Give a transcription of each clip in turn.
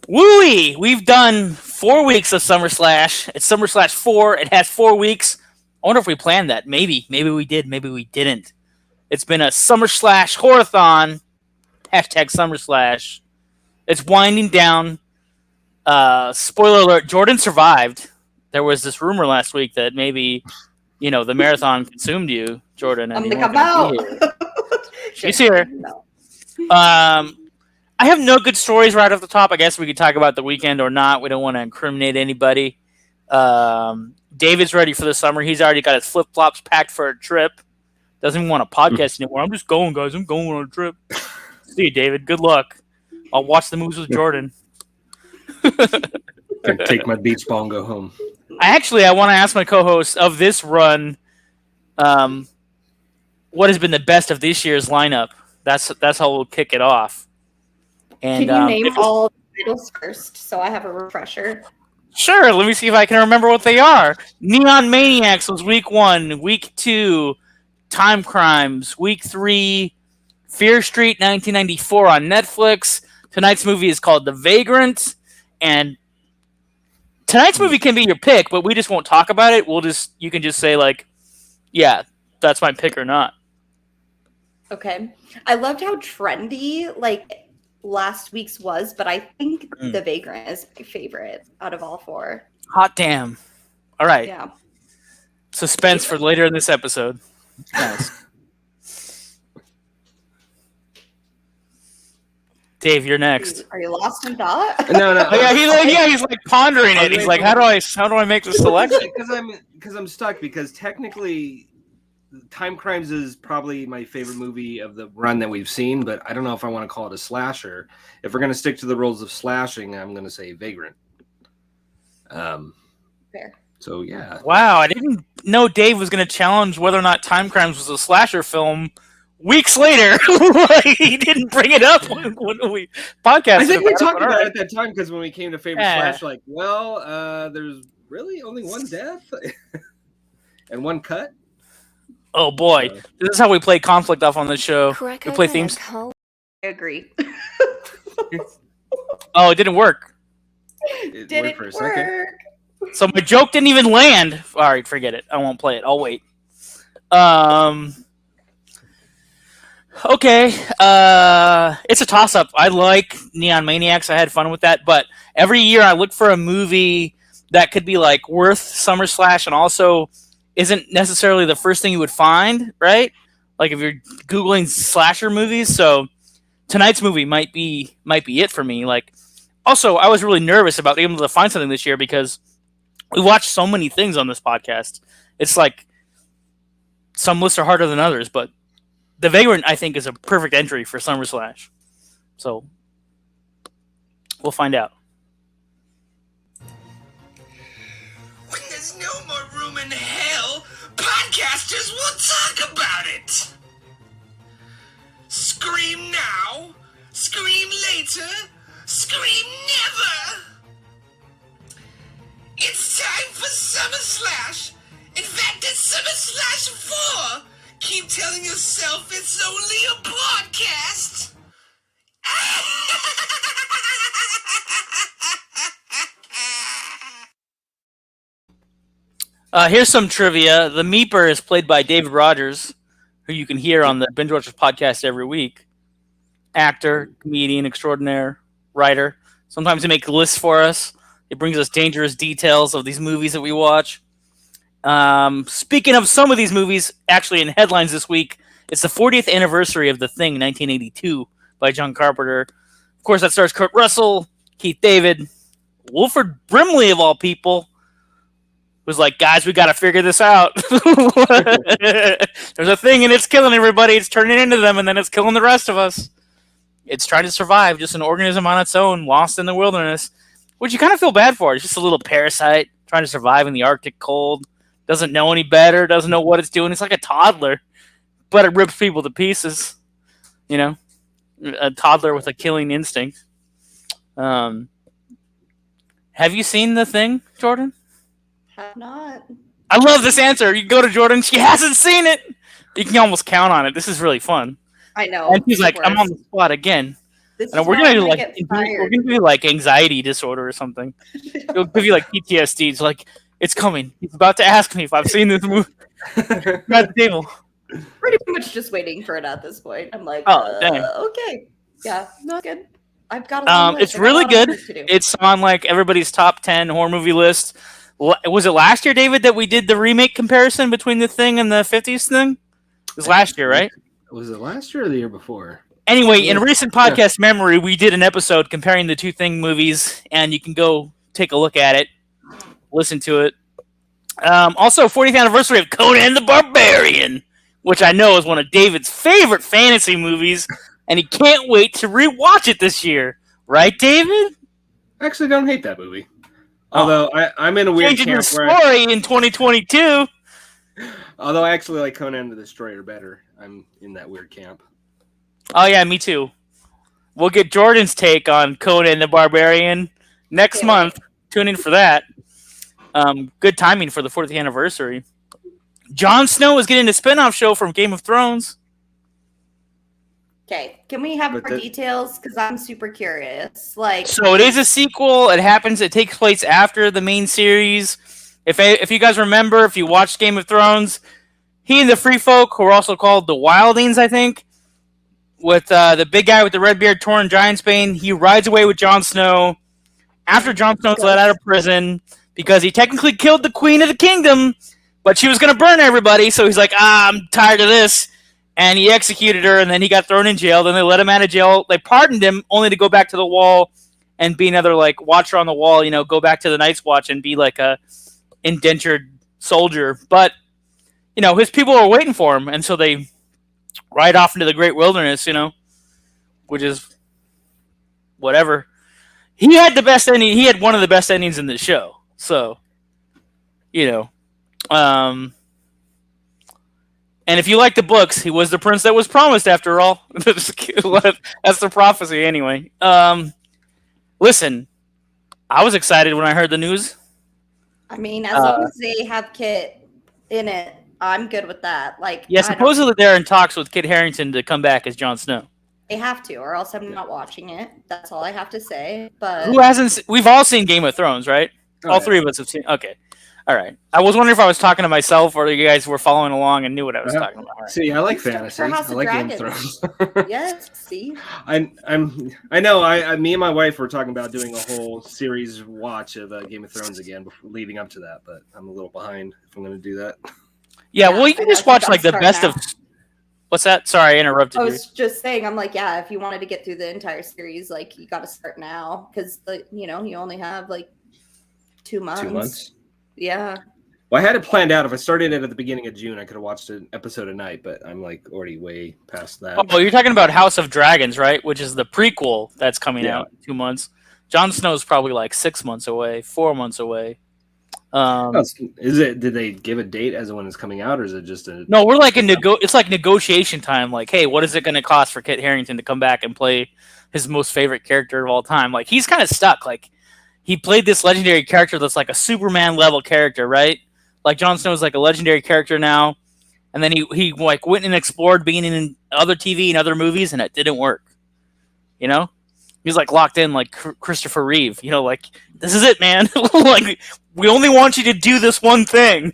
Wooey! We've done 4 weeks of Summer Slash. It's Summer Slash 4. It has 4 weeks. I wonder if we planned that. Maybe. Maybe we did. Maybe we didn't. It's been a Summer Slash Horathon. Hashtag Summer Slash. It's winding down. Spoiler alert, Jordan survived. There was this rumor last week that maybe, the marathon consumed you, Jordan. And I'm out. She's here. No. I have no good stories right off the top. I guess we could talk about the weekend or not. We don't want to incriminate anybody. David's ready for the summer. He's already got his flip-flops packed for a trip. Doesn't even want to podcast anymore. I'm just going, guys. I'm going on a trip. See you, David. Good luck. I'll watch the movies with Jordan. Take my beach ball and go home. I want to ask my co-host of this run, what has been the best of this year's lineup? That's how we'll kick it off. And, can you name all the titles first so I have a refresher? Sure. Let me see if I can remember what they are. Neon Maniacs was week 1. Week 2, Time Crimes. Week 3, Fear Street 1994 on Netflix. Tonight's movie is called The Vagrant. And tonight's movie can be your pick, but we just won't talk about it. You can just say, yeah, that's my pick or not. Okay. I loved how trendy, last week's was, but I think The Vagrant is my favorite out of all 4. Hot damn. All right. Yeah. Suspense for later in this episode. Nice. Dave, you're next. Are you lost in thought? No. He's pondering it. He's like, how do I make the selection? Because I'm stuck. Because technically, Time Crimes is probably my favorite movie of the run that we've seen, but I don't know if I want to call it a slasher. If we're going to stick to the rules of slashing, I'm going to say Vagrant. Fair. So yeah. Wow, I didn't know Dave was going to challenge whether or not Time Crimes was a slasher film. Weeks later, he didn't bring it up when we podcasted. I think we talked about it at that time because when we came to favorite slash, there's really only one death and one cut. Oh boy, this is how we play conflict off on the show. We play themes. I agree. Oh, it didn't work. It worked for a second. So my joke didn't even land. All right, forget it. I won't play it. I'll wait. Okay. It's a toss-up. I like Neon Maniacs. I had fun with that. But every year I look for a movie that could be worth Summer Slash and also isn't necessarily the first thing you would find, right? Like if you're Googling slasher movies. So tonight's movie might be it for me. Also, I was really nervous about being able to find something this year because we watched so many things on this podcast. It's some lists are harder than others, but The Vagrant, I think, is a perfect entry for Summer Slash. So, we'll find out. When there's no more room in hell, podcasters will talk about it! Scream now, scream later, scream never! It's time for Summer Slash! In fact, it's Summer Slash 4! Keep telling yourself it's only a podcast. Here's some trivia. The Meeper is played by David Rogers, who you can hear on the Binge-Watchers podcast every week. Actor, comedian extraordinaire, writer. Sometimes he makes lists for us. He brings us dangerous details of these movies that we watch. Speaking of some of these movies, actually in headlines this week, it's the 40th anniversary of The Thing, 1982, by John Carpenter. Of course, that stars Kurt Russell, Keith David, Wilford Brimley, of all people, was like, guys, we got to figure this out. There's a thing and it's killing everybody. It's turning into them and then it's killing the rest of us. It's trying to survive, just an organism on its own, lost in the wilderness, which you kind of feel bad for. It's just a little parasite trying to survive in the Arctic cold. Doesn't know any better, doesn't know what it's doing. It's like a toddler, but it rips people to pieces. A toddler with a killing instinct. Have you seen The Thing, Jordan? Have not. I love this answer. You go to Jordan, she hasn't seen it. You can almost count on it. This is really fun. I know. And she's like, I'm on the spot again. This And is we're why gonna I like get we're fired. gonna do like anxiety disorder or something. It'll give you like PTSD. It's like it's coming. He's about to ask me if I've seen this movie at the table. Pretty much just waiting for it at this point. I'm like, Oh, dang. okay, yeah, no, good. I've got a long list. It's I got a really lot of good. homework to do. It's on like everybody's top 10 horror movie list. Was it last year, David, that we did the remake comparison between the Thing and the 50s Thing? It was last year, right? Was it last year or the year before? Anyway, in recent podcast memory, we did an episode comparing the two Thing movies, and you can go take a look at it, listen to it. Also, 40th anniversary of Conan the Barbarian, which I know is one of David's favorite fantasy movies, and he can't wait to rewatch it this year. Right, David? I actually don't hate that movie. Although I'm in a weird Changing your camp where story in 2022. although I actually like Conan the Destroyer better. I'm in that weird camp. Oh, yeah, me too. We'll get Jordan's take on Conan the Barbarian next month. Tune in for that. Good timing for the 40th anniversary. Jon Snow is getting a spinoff show from Game of Thrones. Okay, can we have more details? Because I'm super curious. Like, so it is a sequel. It takes place after the main series. If you guys remember, if you watched Game of Thrones, he and the Free Folk, who are also called the Wildings, I think, with the big guy with the red beard, Torrhen Giantsbane, he rides away with Jon Snow after Jon Snow's let out of prison because he technically killed the Queen of the Kingdom, but she was going to burn everybody. So he's like, I'm tired of this. And he executed her, and then he got thrown in jail. Then they let him out of jail. They pardoned him, only to go back to the Wall and be another like watcher on the Wall. You know, go back to the Night's Watch and be like a indentured soldier. But you know, his people are waiting for him, and so they ride off into the great wilderness. You know, which is whatever. He had the best ending. He had one of the best endings in the show. So, you know. And if you like the books, he was the prince that was promised after all. That's the prophecy anyway. Listen, I was excited when I heard the news. I mean, as long as they have Kit in it, I'm good with that. Like, yeah, supposedly they're in talks with Kit Harington to come back as Jon Snow. They have to, or else I'm not watching it. That's all I have to say. But who hasn't? We've all seen Game of Thrones, right? All three of us have seen. Okay. All right. I was wondering if I was talking to myself or you guys were following along and knew what I was talking about. Right. See, I like fantasy. I like Game of Thrones. Yes, see. I know. Me and my wife were talking about doing a whole series watch of Game of Thrones again leading up to that, but I'm a little behind if I'm going to do that. Yeah, well, you can just watch like the best of. What's that? Sorry, I interrupted you. I was just saying, I'm like, yeah, if you wanted to get through the entire series, like you got to start now because you only have like 2 months. 2 months. Yeah. Well, I had it planned out. If I started it at the beginning of June, I could have watched an episode a night, but I'm like already way past that. Oh, you're talking about House of Dragons, right? Which is the prequel that's coming out in 2 months. Jon Snow's probably like 6 months away, 4 months away. Is it? Did they give a date as to when it's coming out, or is it just a? No, we're like it's like negotiation time. Like, hey, what is it going to cost for Kit Harington to come back and play his most favorite character of all time? Like, he's kind of stuck. Like, he played this legendary character that's like a Superman level character, right? Like Jon Snow is like a legendary character now, and then he like went and explored being in other TV and other movies, and it didn't work. You know, he's like locked in like Christopher Reeve. You know, like this is it, man. Like we only want you to do this one thing,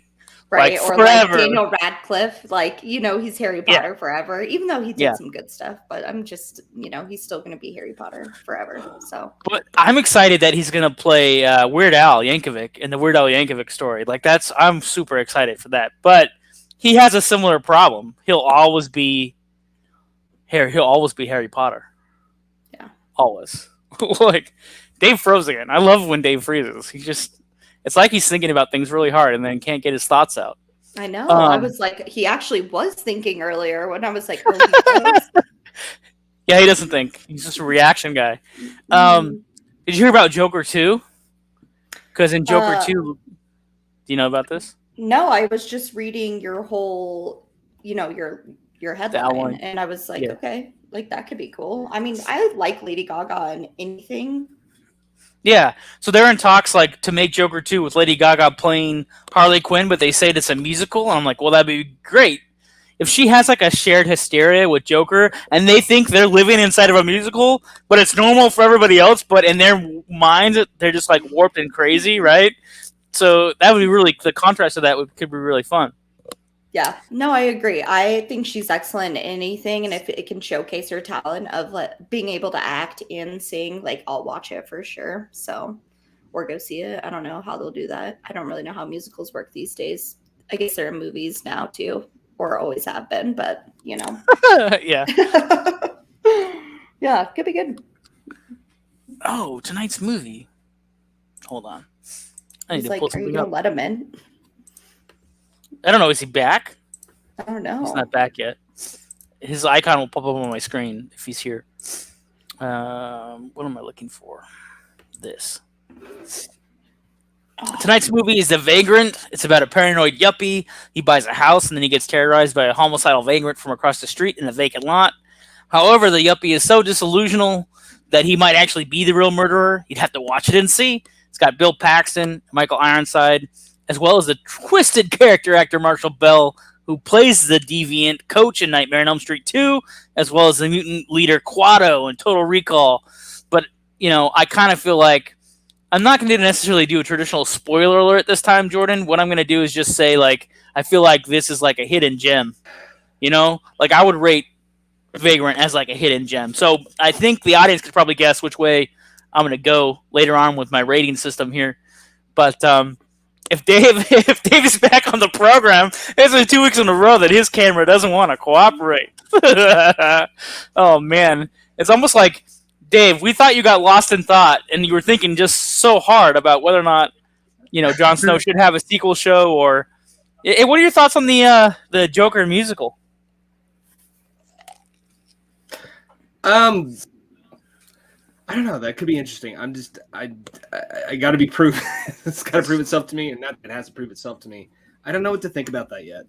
right? Like, or forever. like Daniel Radcliffe, like he's Harry Potter forever. Even though he did some good stuff, but I'm just he's still going to be Harry Potter forever. So, but I'm excited that he's going to play Weird Al Yankovic in the Weird Al Yankovic story. Like I'm super excited for that. But he has a similar problem. He'll always be Harry Potter. Yeah, always. Like Dave froze again. I love when Dave freezes. It's like he's thinking about things really hard and then can't get his thoughts out. I know. I was like, he actually was thinking earlier when I was like, oh, yeah, he doesn't think. He's just a reaction guy. Did you hear about Joker 2? Because in Joker 2, do you know about this? No, I was just reading your whole, your headline, and I was like, okay, like that could be cool. I mean, I like Lady Gaga in anything. Yeah, so they're in talks like to make Joker 2 with Lady Gaga playing Harley Quinn, but they say it's a musical, and I'm like, well, that'd be great. if she has like a shared hysteria with Joker and they think they're living inside of a musical, but it's normal for everybody else, but in their minds they're just like warped and crazy, right? So that would be really the contrast of that could be really fun. Yeah, no, I agree. I think she's excellent in anything, and if it can showcase her talent of being able to act and sing, like I'll watch it for sure. So, or go see it. I don't know how they'll do that. I don't really know how musicals work these days. I guess they're in movies now too, or always have been, but you know. Yeah. Yeah, could be good. Oh, tonight's movie. Hold on. I need He's to like, pull are you something gonna up. let him in? I don't know. Is he back? I don't know. He's not back yet. His icon will pop up on my screen if he's here. What am I looking for? This. Tonight's movie is The Vagrant. It's about a paranoid yuppie. He buys a house and then he gets terrorized by a homicidal vagrant from across the street in a vacant lot. However, the yuppie is so disillusional that he might actually be the real murderer. You'd have to watch it and see. It's got Bill Paxton, Michael Ironside, as well as the twisted character actor Marshal Bell, who plays the deviant coach in Nightmare on Elm Street 2, as well as the mutant leader KUATO in Total Recall. But, you know, I kind of feel like I'm not going to necessarily do a traditional spoiler alert this time, Jordan. What I'm going to do is just say, like, I feel like this is like a hidden gem. You know? Like, I would rate Vagrant as like a hidden gem. So I think the audience could probably guess which way I'm going to go later on with my rating system here. But if Dave is back on the program, it's been 2 weeks in a row that his camera doesn't want to cooperate. Oh man, it's almost like, Dave, we thought you got lost in thought and you were thinking just so hard about whether or not, you know, Jon Snow should have a sequel show or. What are your thoughts on the Joker musical? I don't know. That could be interesting. I got to be proven. It's got to prove itself to me, and it has to prove itself to me. I don't know what to think about that yet.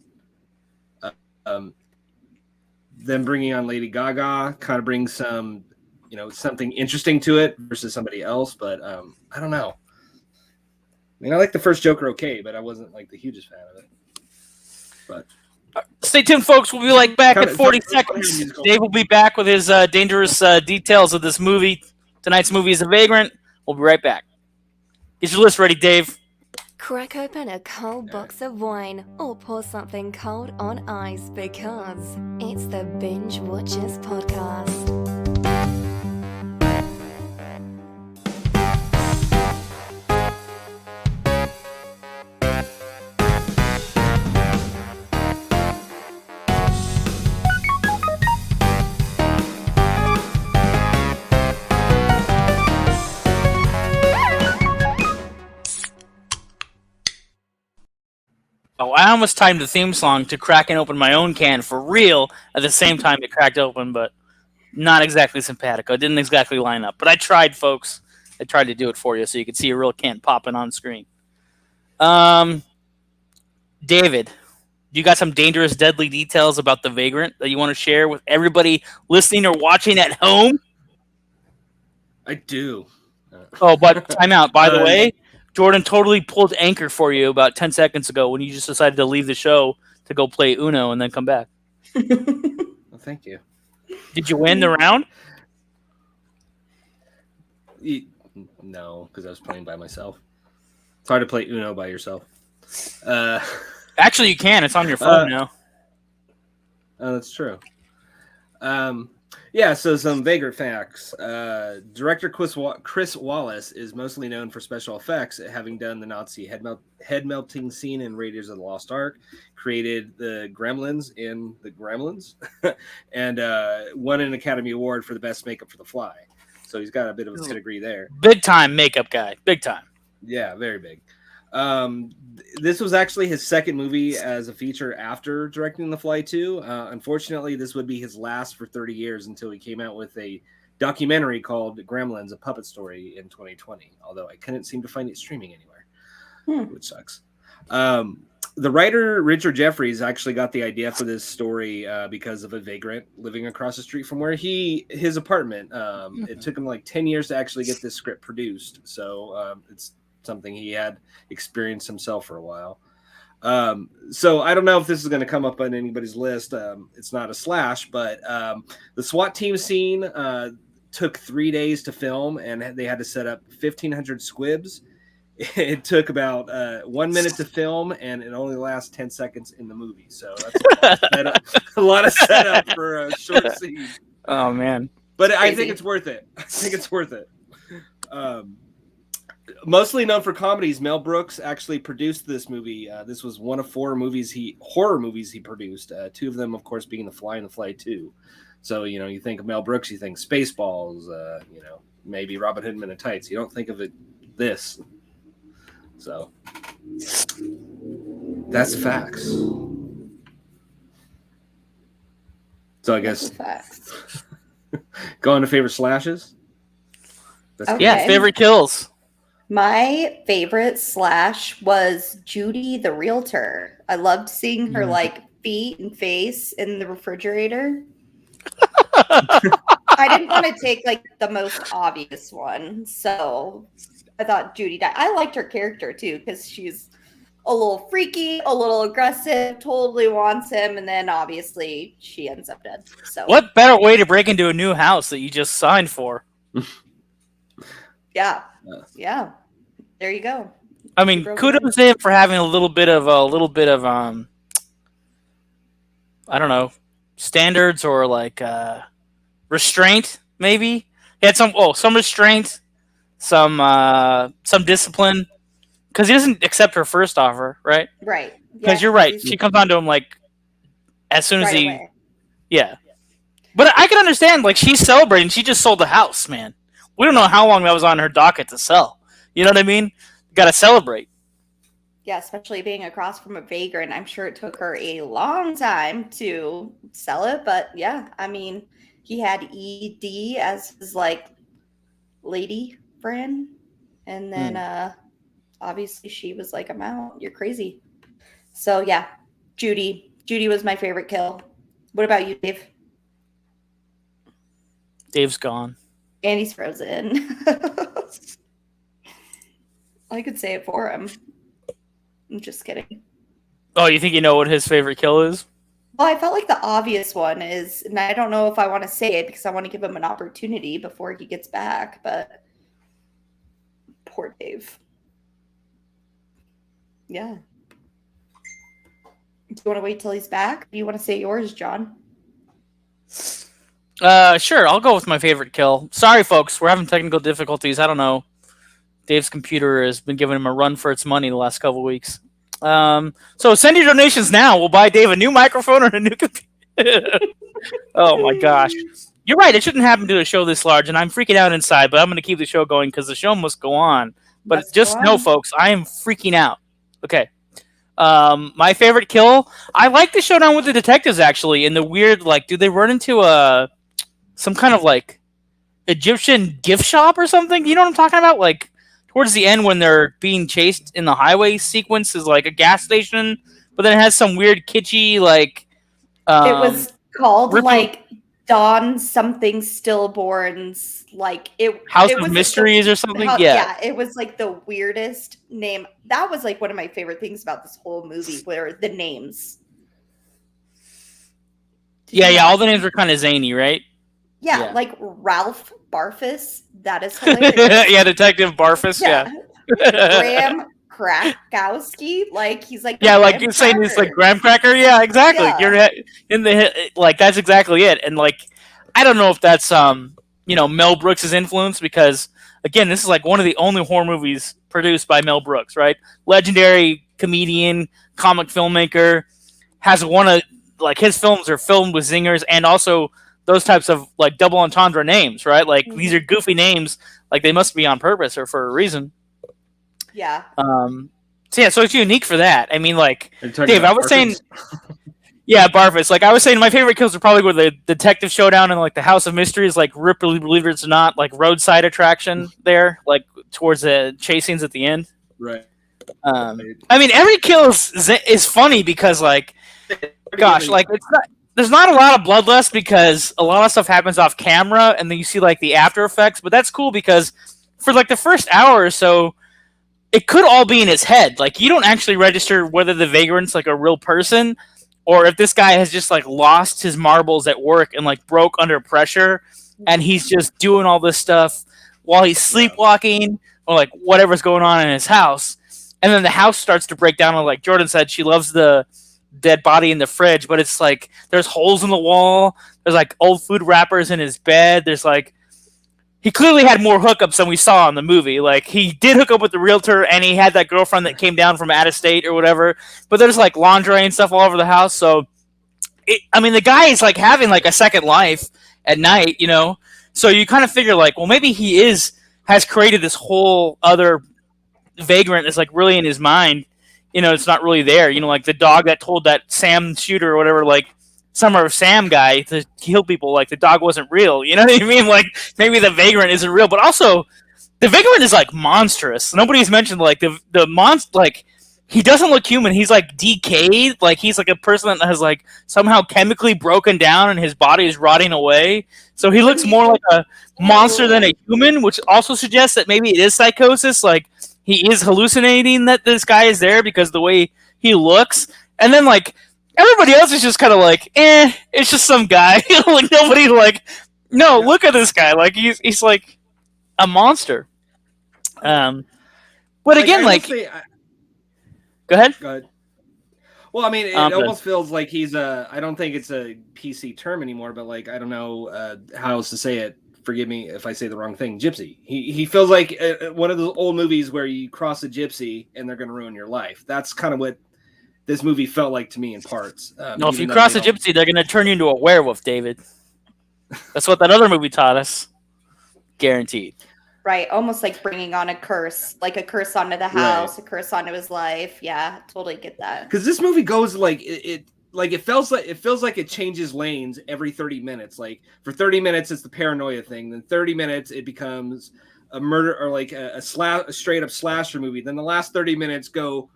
Them bringing on Lady Gaga kind of brings some, you know, something interesting to it versus somebody else. But I don't know. I mean, I like the first Joker, okay, but I wasn't like the hugest fan of it. But stay tuned, folks. We'll be back at 40 seconds. Dave will be back with his dangerous details of this movie. Tonight's movie is The Vagrant. We'll be right back. Get your list ready, Dave. Crack open a cold box of wine or pour something cold on ice because it's the Binge-Watchers podcast. Oh, I almost timed the theme song to crack and open my own can for real at the same time it cracked open, but not exactly simpatico. It didn't exactly line up. But I tried, folks. I tried to do it for you so you could see a real can popping on screen. David, you got some dangerous, deadly details about The Vagrant that you want to share with everybody listening or watching at home? I do. Oh, but time out. By the way, Jordan totally pulled anchor for you about 10 seconds ago when you just decided to leave the show to go play Uno and then come back. Well, thank you. Did you win the round? No, because I was playing by myself. It's hard to play Uno by yourself. Actually, you can. It's on your phone now. Oh, that's true. Yeah, so some Vagrant facts. Director Chris Wallace is mostly known for special effects, having done the Nazi head melting scene in Raiders of the Lost Ark, created the Gremlins in the Gremlins, and won an Academy Award for the best makeup for The Fly. So he's got a bit of a pedigree there. Big time makeup guy. Big time. Yeah, very big. This was actually his second movie as a feature after directing The Fly 2. Unfortunately, this would be his last for 30 years until he came out with a documentary called Gremlins, A Puppet Story in 2020, although I couldn't seem to find it streaming anywhere, which sucks. The writer Richard Jeffries actually got the idea for this story because of a vagrant living across the street from where his apartment. It took him like 10 years to actually get this script produced, so it's something he had experienced himself for a while. So I don't know if this is going to come up on anybody's list. It's not a slash, but the SWAT team scene took 3 days to film, and they had to set up 1,500 squibs. It took about 1 minute to film, and it only lasts 10 seconds in the movie. So that's a lot of setup for a short scene. Oh, man. But I think it's worth it. Mostly known for comedies, Mel Brooks actually produced this movie. This was one of 4 horror movies he produced. 2 of them, of course, being The Fly and The Fly 2. So, you think of Mel Brooks, you think Spaceballs, maybe Robin Hood Men in Tights. You don't think of this. So, that's facts. So I guess Facts. going to favorite slashes. Okay. Yeah, favorite kills. My favorite slash was Judy the realtor. I loved seeing her feet and face in the refrigerator. I didn't want to take the most obvious one, so I thought Judy died. I liked her character too because she's a little freaky, a little aggressive, totally wants him, and then obviously she ends up dead. So what better way to break into a new house that you just signed for? Yeah. There you go. I mean, kudos to him for having a little bit of I don't know, standards or restraint. Maybe he had some restraint, some discipline, because he doesn't accept her first offer, right? Right. Because you're right. She comes on to him as soon as he, away. Yeah. But I can understand. She's celebrating. She just sold the house, man. We don't know how long that was on her docket to sell. You know what I mean? Got to celebrate. Yeah, especially being across from a vagrant. I'm sure it took her a long time to sell it. But yeah, I mean, he had ED as his lady friend. And then obviously she was like, I'm out. You're crazy. So yeah, Judy. Judy was my favorite kill. What about you, Dave? Dave's gone. And he's frozen. I could say it for him. I'm just kidding. Oh, you think you know what his favorite kill is? Well, I felt like the obvious one is, and I don't know if I want to say it because I want to give him an opportunity before he gets back, but poor Dave. Yeah. Do you want to wait till he's back? Do you want to say yours, John? Sure. I'll go with my favorite kill. Sorry, folks. We're having technical difficulties. I don't know. Dave's computer has been giving him a run for its money the last couple of weeks. So send your donations now. We'll buy Dave a new microphone and a new computer. Oh, my gosh. You're right. It shouldn't happen to a show this large, and I'm freaking out inside, but I'm going to keep the show going because the show must go on. But just know, folks, I am freaking out. Okay. My favorite kill, I like the showdown with the detectives, actually, in the weird, do they run into some kind of, Egyptian gift shop or something? You know what I'm talking about? Towards the end when they're being chased in the highway sequence is, a gas station, but then it has some weird kitschy, it was called, Dawn something Stillborns, House it of Mysteries or something? Yeah, it was, the weirdest name. That was, one of my favorite things about this whole movie, were the names. Yeah, all the names were kind of zany, right? Yeah, Ralph Barfus. That is hilarious. Yeah, Detective Barfus. Yeah. Graham Krakowski. He's you're saying it's graham cracker. Yeah, exactly. Yeah. You're in the that's exactly it. And I don't know if that's Mel Brooks' influence because again, this is one of the only horror movies produced by Mel Brooks, right? Legendary comedian, comic filmmaker, has one of his films are filmed with zingers and also those types of double entendre names, right? These are goofy names, they must be on purpose or for a reason. Yeah. So it's unique for that. I mean, Dave, I was saying, yeah, Barfus. I was saying, my favorite kills are probably where the detective showdown and the House of Mysteries, Ripley, believe it or not, roadside attraction there, towards the chase scenes at the end. Right. I mean, every kill is funny because gosh, it's not. There's not a lot of bloodlust because a lot of stuff happens off camera, and then you see the after effects. But that's cool because for the first hour or so, it could all be in his head. Like, you don't actually register whether the vagrant's like a real person or if this guy has just like lost his marbles at work and like broke under pressure and he's just doing all this stuff while he's sleepwalking or like whatever's going on in his house. And then the house starts to break down. And like Jordan said, she loves the dead body in the fridge, but it's like there's holes in the wall. There's like old food wrappers in his bed. There's like, he clearly had more hookups than we saw in the movie. Like, he did hook up with the realtor, and he had that girlfriend that came down from out of state or whatever. But there's like lingerie and stuff all over the house. So, the guy is like having like a second life at night, you know. So you kind of figure like, well, maybe he has created this whole other vagrant that's like really in his mind. You know, it's not really there. You know, like the dog that told that Sam shooter or whatever, like, Summer of Sam guy to kill people, like the dog wasn't real. You know what I mean? Like, maybe the vagrant isn't real, but also the vagrant is like monstrous. Nobody's mentioned like the monster. Like, he doesn't look human. He's like decayed. Like, he's like a person that has like somehow chemically broken down and his body is rotting away. So he looks more like a monster than a human, which also suggests that maybe it is psychosis. Like, he is hallucinating that this guy is there because the way he looks, and then like. Everybody else is just kind of like, it's just some guy. Like, nobody like, no, look at this guy. Like, he's like a monster. But again, like, go ahead. Go ahead. Well, I mean, it almost feels like he's I don't think it's a PC term anymore, but like, I don't know how else to say it. Forgive me if I say the wrong thing. Gypsy. He feels like one of those old movies where you cross a gypsy and they're going to ruin your life. That's kind of what this movie felt like to me in parts. No, if you cross a gypsy, they're going to turn you into a werewolf, David. That's what that other movie taught us. Guaranteed. Right. Almost like bringing on a curse. Like a curse onto the house, a curse onto his life. Yeah, totally get that. Because this movie goes like it feels like it changes lanes every 30 minutes. Like, for 30 minutes, it's the paranoia thing. Then 30 minutes, it becomes a murder or like a straight up slasher movie. Then the last 30 minutes go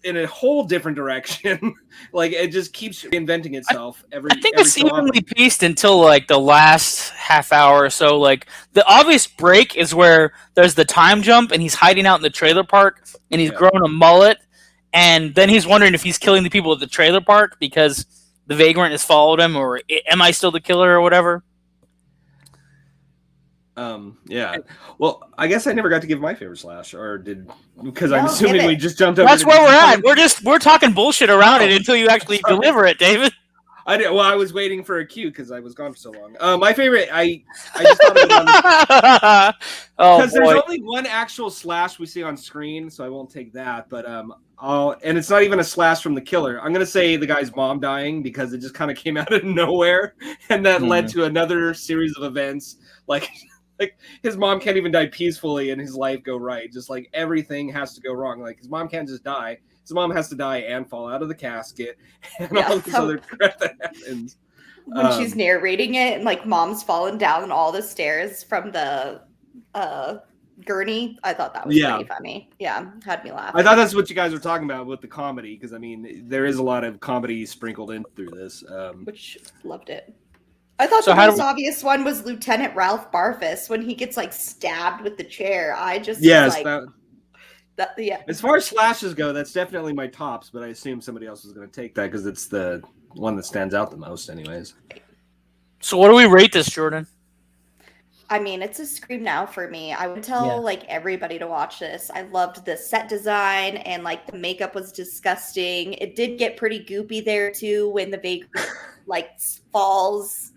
in a whole different direction. Like, it just keeps reinventing itself I think it's evenly pieced until like the last half hour or so. Like, the obvious break is where there's the time jump and he's hiding out in the trailer park and he's growing a mullet, and then he's wondering if he's killing the people at the trailer park because the vagrant has followed him, or am I still the killer or whatever. Yeah. Well, I guess I never got to give my favorite slash, or did, because I'm assuming we just jumped over. That's where we're at. We're talking bullshit around it until you actually deliver it, David. I did. Well, I was waiting for a cue because I was gone for so long. My favorite, I just thought of it because there's only one actual slash we see on screen, so I won't take that. But and it's not even a slash from the killer. I'm gonna say the guy's mom dying because it just kind of came out of nowhere, and that led to another series of events like his mom can't even die peacefully and his life go right. Just like everything has to go wrong. Like, his mom can't just die. His mom has to die and fall out of the casket and all this other crap that happens. When she's narrating it and like mom's falling down all the stairs from the gurney, I thought that was pretty funny. Yeah, had me laugh. I thought that's what you guys were talking about with the comedy, because I mean, there is a lot of comedy sprinkled in through this. Which, loved it. I thought the most obvious one was Lieutenant Ralph Barfus when he gets like stabbed with the chair. I just As far as slashes go, that's definitely my tops, but I assume somebody else is going to take that because it's the one that stands out the most, anyways. So, what do we rate this, Jordan? I mean, it's a Scream Now for me. I would tell like everybody to watch this. I loved the set design and like the makeup was disgusting. It did get pretty goopy there too when the vagrant like falls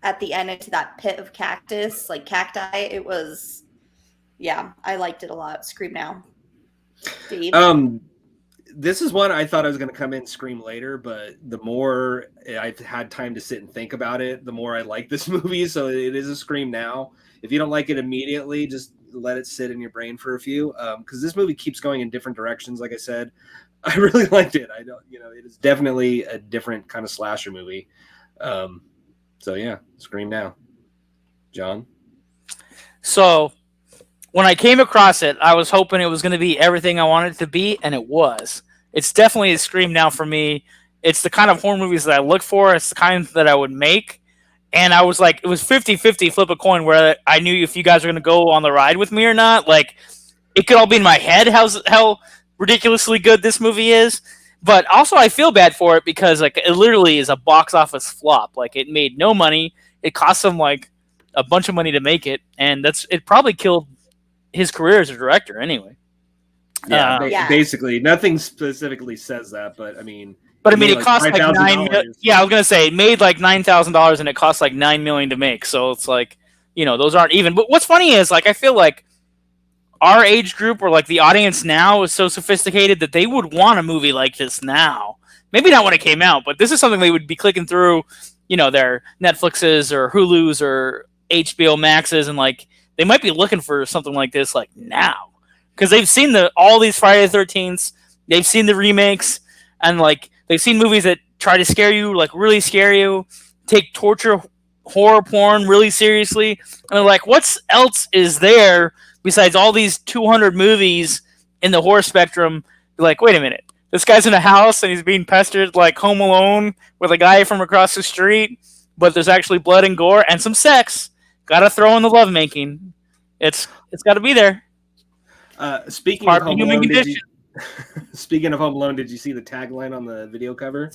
at the end into that pit of cacti. It was, I liked it a lot. Scream Now. Dave? This is one I thought I was going to come in Scream later, but the more I've had time to sit and think about it, the more I like this movie. So it is a Scream Now. If you don't like it immediately, just let it sit in your brain for a few, because this movie keeps going in different directions. Like I said, I really liked it. It is definitely a different kind of slasher movie. So yeah, Scream Now. John? So, when I came across it, I was hoping it was going to be everything I wanted it to be, and it was. It's definitely a Scream Now for me. It's the kind of horror movies that I look for. It's the kind that I would make. And I was like, it was 50-50 flip a coin where I knew if you guys were going to go on the ride with me or not. Like, it could all be in my head how ridiculously good this movie is. But also, I feel bad for it because like it literally is a box office flop. Like it made no money. It cost him like a bunch of money to make it, and it probably killed his career as a director anyway. Yeah, basically, nothing specifically says that, but I mean. But I mean, it cost like $9 million. Yeah, I was gonna say it made like $9,000, and it cost like $9 million to make. So it's like, those aren't even. But what's funny is like I feel like our age group or like the audience now is so sophisticated that they would want a movie like this now. Maybe not when it came out, but this is something they would be clicking through, their Netflixes or Hulu's or HBO Maxes, and like they might be looking for something like this like now because they've seen all these Friday the 13th, they've seen the remakes, and like. They've seen movies that try to scare you, like really scare you, take torture, horror porn really seriously. And they're like, what else is there besides all these 200 movies in the horror spectrum? They're like, wait a minute. This guy's in a house and he's being pestered like Home Alone with a guy from across the street, but there's actually blood and gore and some sex. Gotta throw in the lovemaking. It's got to be there. Speaking of Home Alone, Speaking of Home Alone, did you see the tagline on the video cover?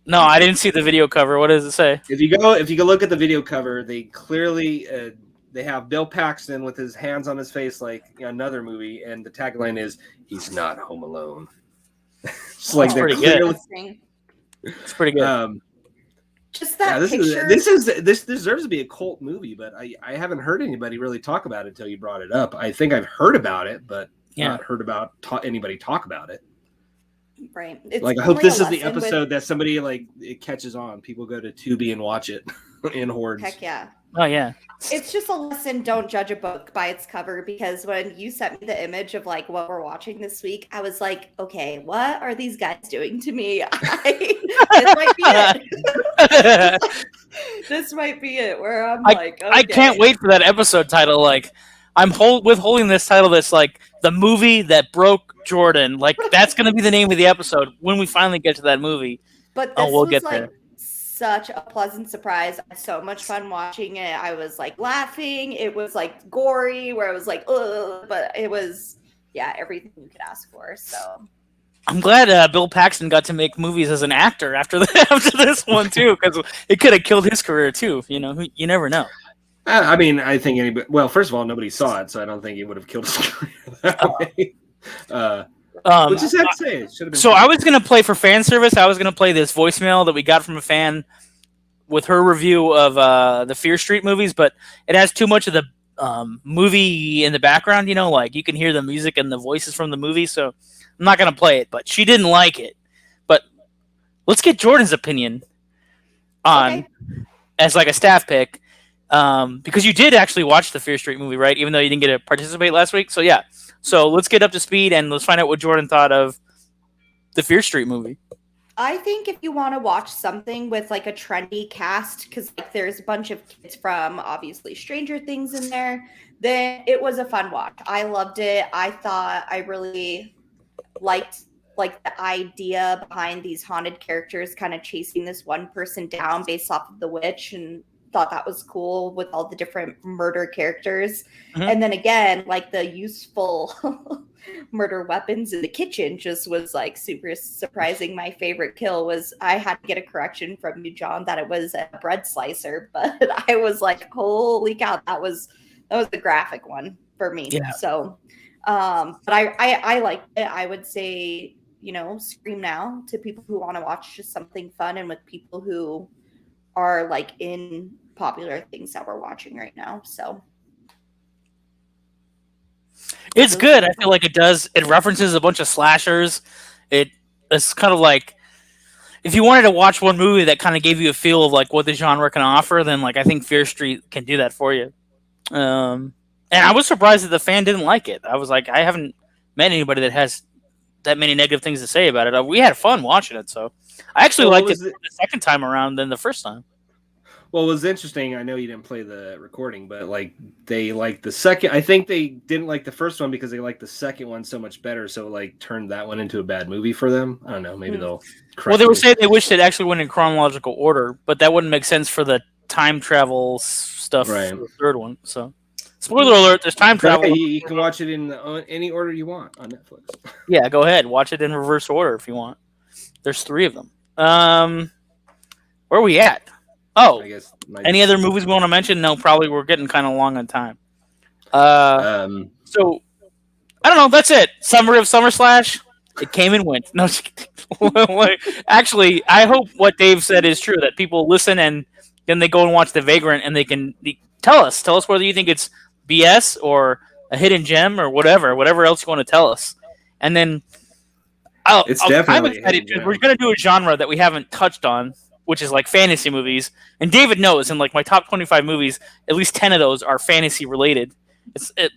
No, I didn't see the video cover. What does it say? If you go look at the video cover, they clearly they have Bill Paxton with his hands on his face like another movie, and the tagline is "He's not home alone." It's like pretty clearly... good. It's pretty good. Just that picture. This deserves to be a cult movie, but I haven't heard anybody really talk about it until you brought it up. I think I've heard about it, but. Not heard about anybody talk about it. Right. It's like I hope this is the episode that somebody like it catches on. People go to Tubi and watch it in hordes. Heck yeah. Oh yeah. It's just a lesson. Don't judge a book by its cover, because when you sent me the image of like what we're watching this week, I was like, okay, what are these guys doing to me? This might be it. This might be it. Where I'm like, okay. I can't wait for that episode title. Like, I'm withholding this title that's like the movie that broke Jordan. Like that's going to be the name of the episode when we finally get to that movie. But this we'll get there. Such a pleasant surprise. I had so much fun watching it. I was like laughing. It was like gory, where I was like, ugh, but it was everything you could ask for. So I'm glad Bill Paxton got to make movies as an actor after this one too, because it could have killed his career too. You never know. I mean, I think anybody. Well, first of all, nobody saw it, so I don't think it would have killed his career that way. Which is sad to say. It should have been. So I was gonna play for fan service. I was gonna play this voicemail that we got from a fan with her review of the Fear Street movies, but it has too much of the movie in the background. Like you can hear the music and the voices from the movie. So I'm not gonna play it. But she didn't like it. But let's get Jordan's opinion on as like a staff pick. Because you did actually watch the Fear Street movie, right? Even though you didn't get to participate last week. So yeah. So let's get up to speed and let's find out what Jordan thought of the Fear Street movie. I think if you want to watch something with like a trendy cast, because like there's a bunch of kids from obviously Stranger Things in there, then it was a fun watch. I loved it. I thought I really liked like the idea behind these haunted characters kind of chasing this one person down based off of the witch, and thought that was cool with all the different murder characters. Mm-hmm. And then again, like the useful murder weapons in the kitchen just was like super surprising. My favorite kill was, I had to get a correction from you, John, that it was a bread slicer, but I was like, holy cow, that was the graphic one for me. Yeah. So but I liked it. I would say, scream now to people who want to watch just something fun, and with people who are like in popular things that we're watching right now. So it's good. I feel like it references a bunch of slashers. It's kind of like if you wanted to watch one movie that kind of gave you a feel of like what the genre can offer, then like I think Fear Street can do that for you. And I was surprised that the fan didn't like it. I was like, I haven't met anybody that has that many negative things to say about it. We had fun watching it, so I actually liked it the second time around than the first time. Well, it was interesting. I know you didn't play the recording, but like they liked the second. I think they didn't like the first one because they liked the second one so much better. So like turned that one into a bad movie for them. I don't know. Maybe they'll. Well, they were saying they wished it actually went in chronological order, but that wouldn't make sense for the time travel stuff for the third one. So Spoiler alert, there's time travel. Okay, you can watch it in any order you want on Netflix. Yeah, go ahead. Watch it in reverse order if you want. There's 3 of them. Where are we at? Oh, I guess. any other movies we want to mention? No, probably we're getting kind of long on time. So, I don't know. That's it. Summary of Summer Slash. It came and went. No, actually, I hope what Dave said is true, that people listen and then they go and watch The Vagrant and they can tell us whether you think it's BS or a hidden gem or whatever else you want to tell us. And then I'm excited because we're going to do a genre that we haven't touched on, which is like fantasy movies. And David knows in like my top 25 movies, at least 10 of those are fantasy related.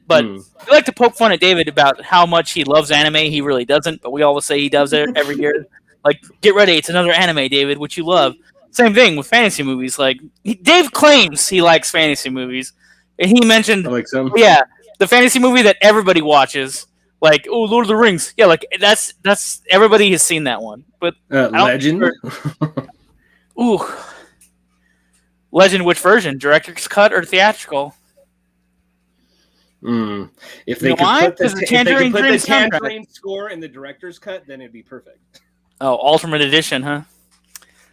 But we like to poke fun at David about how much he loves anime. He really doesn't, but we always say he does it every year. Like, get ready, it's another anime, David, which you love. Same thing with fantasy movies. Like, Dave claims he likes fantasy movies, and he mentioned, the fantasy movie that everybody watches. Like, oh, Lord of the Rings. Yeah, like that's everybody has seen that one. But Legend. Ooh, Legend. Which version? Director's cut or theatrical? If they could put the Tangerine score in the director's cut, then it'd be perfect. Oh, alternate edition, huh?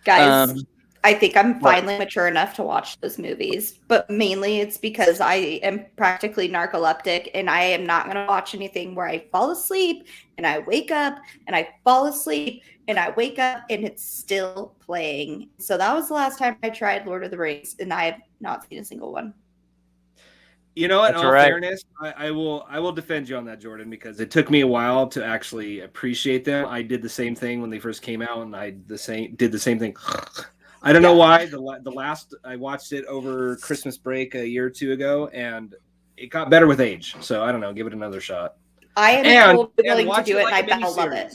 Guys, I think I'm finally mature enough to watch those movies, but mainly it's because I am practically narcoleptic and I am not going to watch anything where I fall asleep and I wake up and I fall asleep and I wake up and it's still playing. So that was the last time I tried Lord of the Rings and I have not seen a single one. You know what? In all fairness, I will defend you on that, Jordan, because it took me a while to actually appreciate them. I did the same thing when they first came out, and I did the same thing. I don't know why. The last I watched it over Christmas break a year or 2 ago, and it got better with age. So I don't know. Give it another shot. I am willing to do it, and I bet I'll love it.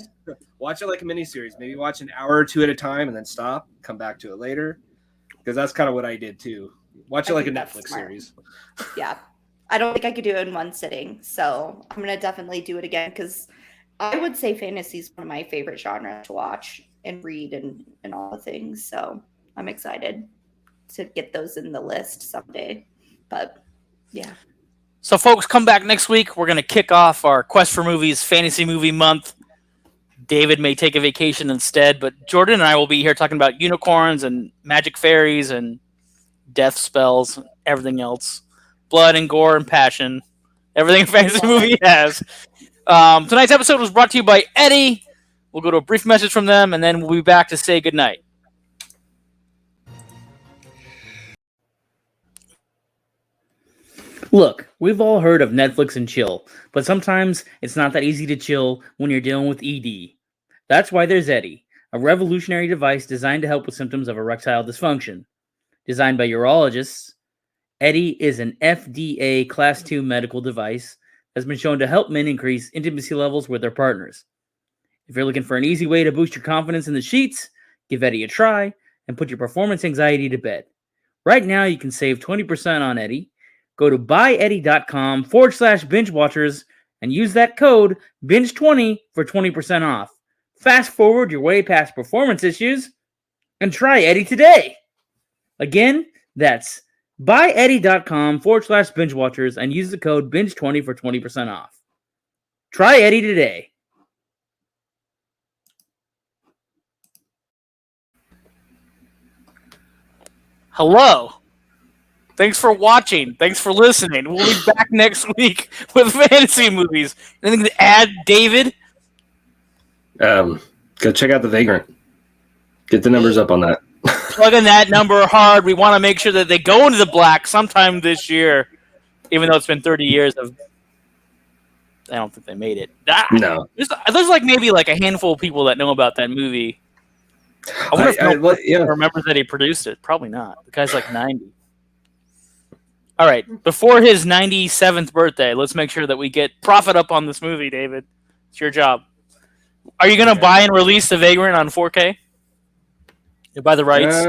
Watch it like a miniseries. Maybe watch an hour or 2 at a time, and then stop. Come back to it later, because that's kind of what I did too. Watch it like a Netflix series. Yeah. I don't think I could do it in one sitting. So I'm going to definitely do it again because I would say fantasy is one of my favorite genres to watch and read and all the things. So I'm excited to get those in the list someday. But yeah. So folks, come back next week. We're going to kick off our Quest for Movies Fantasy Movie Month. David may take a vacation instead, but Jordan and I will be here talking about unicorns and magic fairies and death spells and everything else. Blood and gore and passion. Everything a fantasy movie has. Tonight's episode was brought to you by Eddie. We'll go to a brief message from them, and then we'll be back to say goodnight. Look, we've all heard of Netflix and chill, but sometimes it's not that easy to chill when you're dealing with ED. That's why there's Eddie, a revolutionary device designed to help with symptoms of erectile dysfunction. Designed by urologists, Eddie is an FDA Class 2 medical device that's been shown to help men increase intimacy levels with their partners. If you're looking for an easy way to boost your confidence in the sheets, give Eddie a try and put your performance anxiety to bed. Right now, you can save 20% on Eddie. Go to buyeddie.com/binge-watchers and use that code BINGE20 for 20% off. Fast forward your way past performance issues and try Eddie today. Again, that's buyeddie.com/binge-watchers and use the code BINGE20 for 20% off. Try Eddie today. Hello. Thanks for watching. Thanks for listening. We'll be back next week with fantasy movies. Anything to add, David? Go check out The Vagrant. Get the numbers up on that. Plugging that number hard. We want to make sure that they go into the black sometime this year, even though it's been 30 years of. I don't think they made it. No. There's like maybe like a handful of people that know about that movie. I wonder if remembers that he produced it. Probably not. The guy's like 90. All right. Before his 97th birthday, let's make sure that we get profit up on this movie, David. It's your job. Are you going to buy and release The Vagrant on 4K? You buy the rights?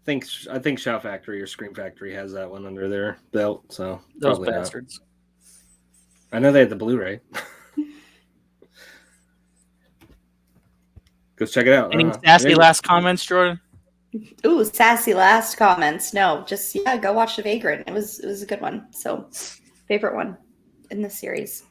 I think Shout Factory or Scream Factory has that one under their belt. So those bastards. Not. I know they had the Blu-ray. Go check it out. Any nasty last comments, Jordan? Ooh, sassy last comments. No, just go watch The Vagrant. It was a good one. So, favorite one in the series.